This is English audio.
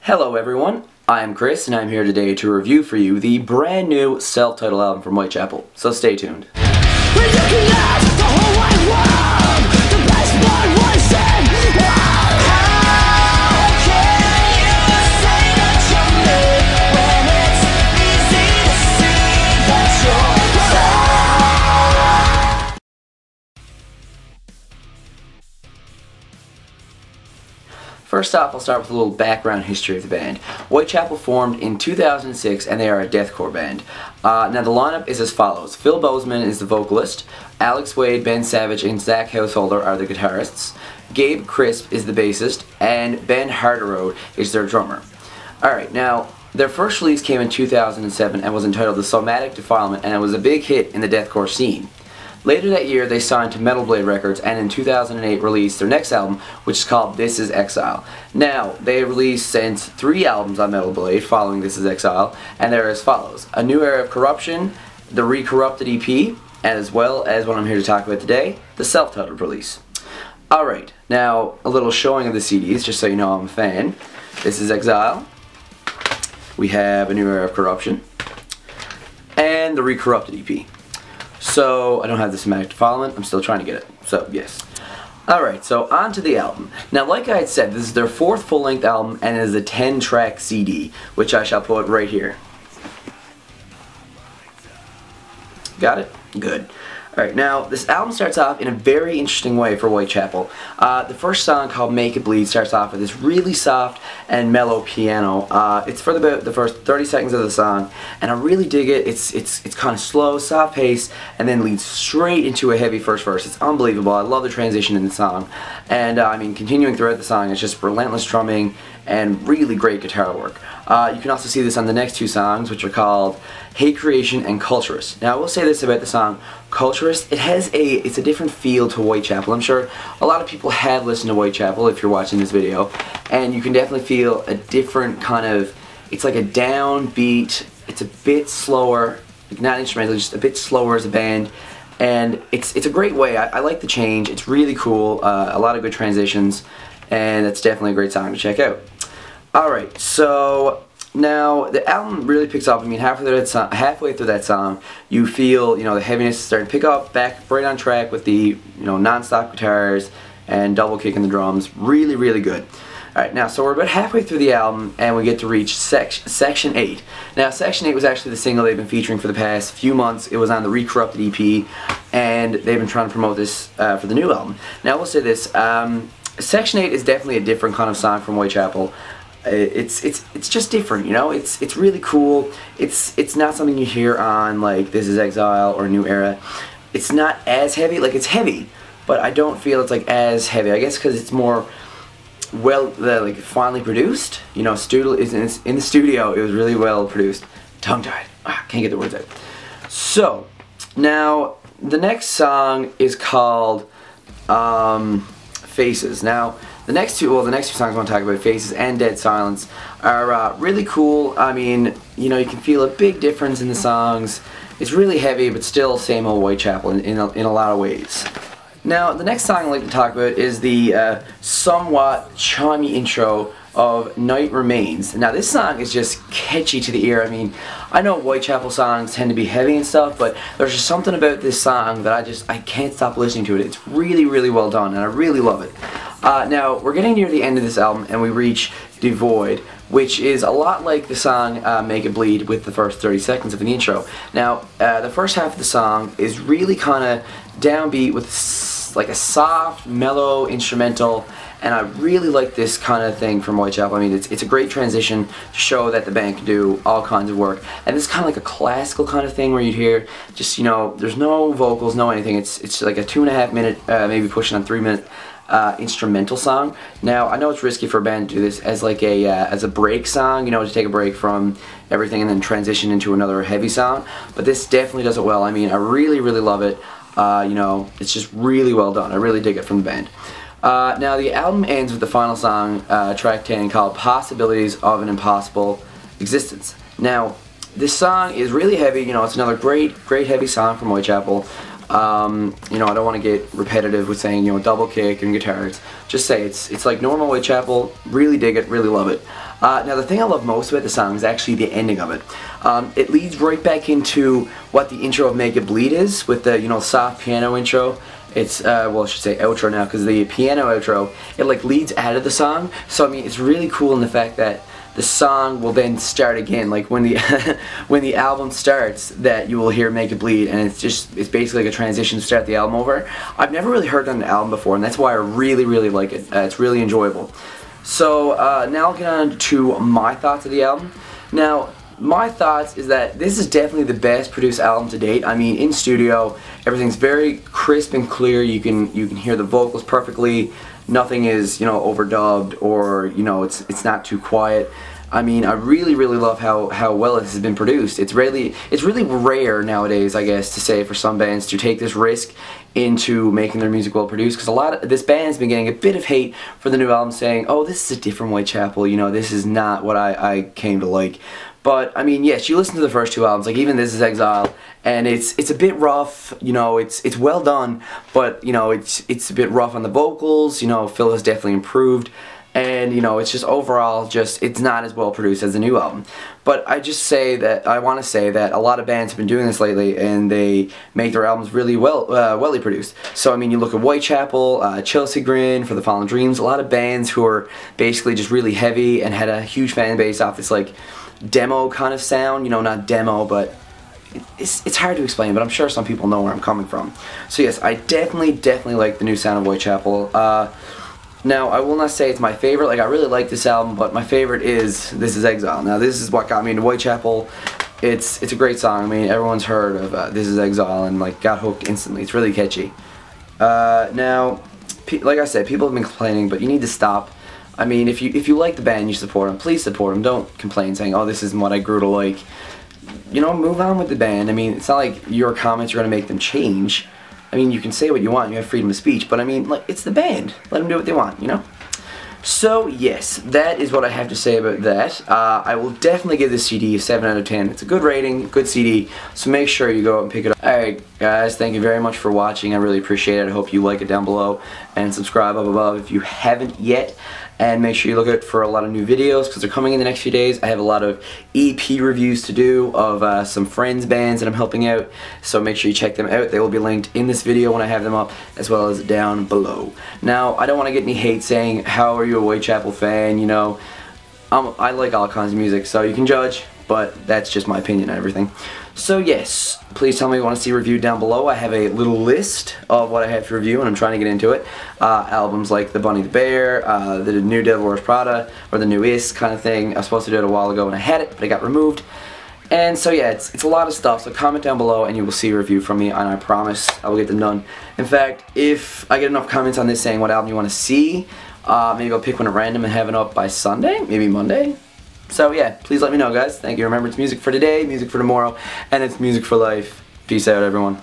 Hello everyone, I'm Chris and I'm here today to review for you the brand new self-titled album from Whitechapel, so stay tuned. First off, I'll start with a little background history of the band. Whitechapel formed in 2006 and they are a deathcore band. Now the lineup is as follows. Phil Bozeman is the vocalist, Alex Wade, Ben Savage, and Zach Householder are the guitarists, Gabe Crisp is the bassist, and Ben Harderode is their drummer. Alright, now their first release came in 2007 and was entitled The Somatic Defilement, and it was a big hit in the deathcore scene. Later that year, they signed to Metal Blade Records and in 2008 released their next album, which is called This Is Exile. Now, they released since 3 albums on Metal Blade following This Is Exile, and they're as follows. A New Era of Corruption, the Recorrupted EP, as well as what I'm here to talk about today, the self-titled release. Alright, now a little showing of the CDs, just so you know I'm a fan. This Is Exile. We have A New Era of Corruption. And the Recorrupted EP. So, I don't have the Somatic Defilement, I'm still trying to get it, so yes. Alright, so on to the album. Now like I had said, this is their 4th full-length album and it is a 10-track CD, which I shall put right here. Got it? Good. Alright, now this album starts off in a very interesting way for Whitechapel. The first song, called Make It Bleed, starts off with this really soft and mellow piano. It's for the first 30 seconds of the song, and I really dig it. It's kind of slow, soft pace, and then leads straight into a heavy first verse. It's unbelievable. I love the transition in the song, and I mean, continuing throughout the song, it's just relentless drumming and really great guitar work. You can also see this on the next 2 songs, which are called Hate Creation and Culturist. Now I will say this about the song Culturist, it's a different feel to Whitechapel. I'm sure a lot of people have listened to Whitechapel if you're watching this video, and you can definitely feel a different kind of, it's like a downbeat, it's a bit slower, not instrumental, just a bit slower as a band, and it's a great way. I like the change, it's really cool, a lot of good transitions, and it's definitely a great song to check out. Alright, so now the album really picks up. I mean, halfway through that song, you feel, the heaviness is starting to pick up, back right on track with the, non-stop guitars and double kick in the drums. Really, really good. Alright, now, so we're about halfway through the album and we get to reach Section 8. Now, Section 8 was actually the single they've been featuring for the past few months. It was on the Recorrupted EP, and they've been trying to promote this for the new album. Now, we'll say this, Section 8 is definitely a different kind of song from Whitechapel. It's just different, it's really cool. It's not something you hear on like This Is Exile or New Era. It's not as heavy, like it's heavy, but I don't feel it's like as heavy. I guess because it's more like finely produced. Studio in the studio. It was really well produced. Tongue-tied. Can't get the words out. So now the next song is called Faces. Now the next two songs I want to talk about, Faces and Dead Silence, are really cool. I mean, you can feel a big difference in the songs. It's really heavy, but still same old Whitechapel in a lot of ways. Now, the next song I'd like to talk about is the somewhat chimey intro of Night Remains. Now, this song is just catchy to the ear. I mean, I know Whitechapel songs tend to be heavy and stuff, but there's just something about this song that I can't stop listening to it. It's really, really well done, and I really love it. Now, we're getting near the end of this album, and we reach Devoid, which is a lot like the song Make It Bleed with the first 30 seconds of the intro. Now, the first half of the song is really kind of downbeat with like a soft, mellow instrumental, and I really like this kind of thing from Whitechapel. I mean, it's a great transition to show that the band can do all kinds of work, and this is kind of like a classical kind of thing where you'd hear just, there's no vocals, no anything. It's like a 2.5 minute, maybe pushing on 3 minute instrumental song. Now, I know it's risky for a band to do this as like as a break song, to take a break from everything and then transition into another heavy song, but this definitely does it well. I mean, I really, really love it. It's just really well done. I really dig it from the band. Now, the album ends with the final song, track 10, called Possibilities of an Impossible Existence. Now, this song is really heavy. It's another great heavy song from Whitechapel. You know, I don't want to get repetitive with saying, you know, double kick and guitars. Just say it's like normal Whitechapel. Really dig it, really love it. Now the thing I love most about the song is actually the ending of it. It leads right back into what the intro of Make It Bleed is, with the, you know, soft piano intro. It's, well, I should say outro now, because the piano outro, it like leads out of the song. So I mean, it's really cool in the fact that the song will then start again, like when the when the album starts, that you will hear Make It Bleed, and it's basically like a transition to start the album over. I've never really heard it on an album before, and that's why I really like it. It's really enjoyable. So now I'll get on to my thoughts of the album. Now, my thoughts is that this is definitely the best produced album to date. I mean, in studio, everything's very crisp and clear. You can hear the vocals perfectly. Nothing is, you know, overdubbed, or, you know, it's not too quiet. I mean, I really love how well this has been produced. It's really rare nowadays, I guess, to say, for some bands to take this risk into making their music well produced, because a lot of this band's been getting a bit of hate for the new album, saying, oh, this is a different Whitechapel, you know, this is not what I came to like. But I mean, yes, you listen to the first two albums, like even This Is Exile, and it's a bit rough, you know, it's well done, but you know, it's a bit rough on the vocals, you know, Phil has definitely improved. And you know, it's just overall, it's not as well produced as the new album. But I want to say that a lot of bands have been doing this lately, and they make their albums really welly produced. So I mean, you look at Whitechapel, Chelsea Grin, For the Fallen Dreams, a lot of bands who are basically just really heavy and had a huge fan base off this like demo kind of sound. You know, not demo, but it's hard to explain, but I'm sure some people know where I'm coming from. So yes, I definitely like the new sound of Whitechapel. Now, I will not say it's my favorite. Like, I really like this album, but my favorite is This Is Exile. Now, this is what got me into Whitechapel. It's a great song. I mean, everyone's heard of This Is Exile and like got hooked instantly. It's really catchy. Now, like I said, people have been complaining, but you need to stop. I mean, if you like the band, you support them. Please support them. Don't complain saying, "Oh, this isn't what I grew to like." You know, move on with the band. I mean, it's not like your comments are going to make them change. I mean, you can say what you want, you have freedom of speech, but I mean, like, it's the band. Let them do what they want, you know? So, yes, that is what I have to say about that. I will definitely give this CD a 7 out of 10. It's a good rating, good CD, so make sure you go out and pick it up. Alright, guys, thank you very much for watching. I really appreciate it. I hope you like it down below, and subscribe up above if you haven't yet. And make sure you look out for a lot of new videos, because they're coming in the next few days. I have a lot of EP reviews to do of some friends bands that I'm helping out, so make sure you check them out. They will be linked in this video when I have them up, as well as down below. Now, I don't want to get any hate saying, how are you a Whitechapel fan, you know. I like all kinds of music, so you can judge, but that's just my opinion on everything. So yes, please tell me if you want to see reviewed down below. I have a little list of what I have to review, and I'm trying to get into it. Albums like The Bunny the Bear, the new Devil Wears Prada, or the new Is kind of thing. I was supposed to do it a while ago and I had it, but it got removed. And so yeah, it's a lot of stuff, so comment down below and you will see a review from me, and I promise I will get them done. In fact, if I get enough comments on this saying what album you want to see, maybe I'll pick one at random and have it up by Sunday, maybe Monday. So yeah, please let me know, guys. Thank you. Remember, it's music for today, music for tomorrow, and it's music for life. Peace out, everyone.